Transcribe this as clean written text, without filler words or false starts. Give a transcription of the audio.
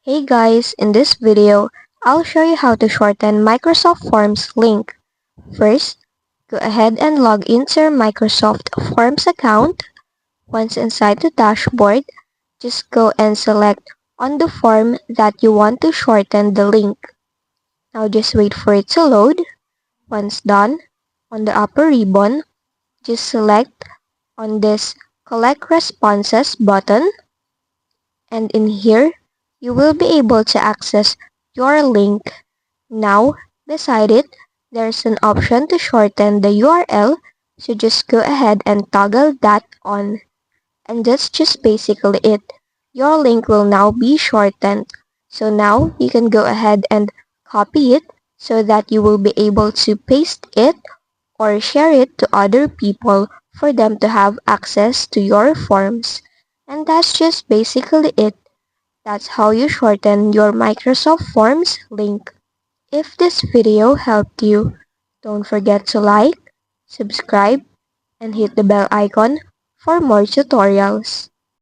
Hey guys, in this video, I'll show you how to shorten Microsoft Forms link. First, go ahead and log into your Microsoft Forms account. Once inside the dashboard, just go and select on the form that you want to shorten the link. Now just wait for it to load. Once done, on the upper ribbon, just select on this Collect Responses button. And in here, you will be able to access your link. Now, beside it, there's an option to shorten the URL, so just go ahead and toggle that on. And that's just basically it. Your link will now be shortened. So now, you can go ahead and copy it so that you will be able to paste it or share it to other people for them to have access to your forms. And that's just basically it. That's how you shorten your Microsoft Forms link. If this video helped you, don't forget to like, subscribe, and hit the bell icon for more tutorials.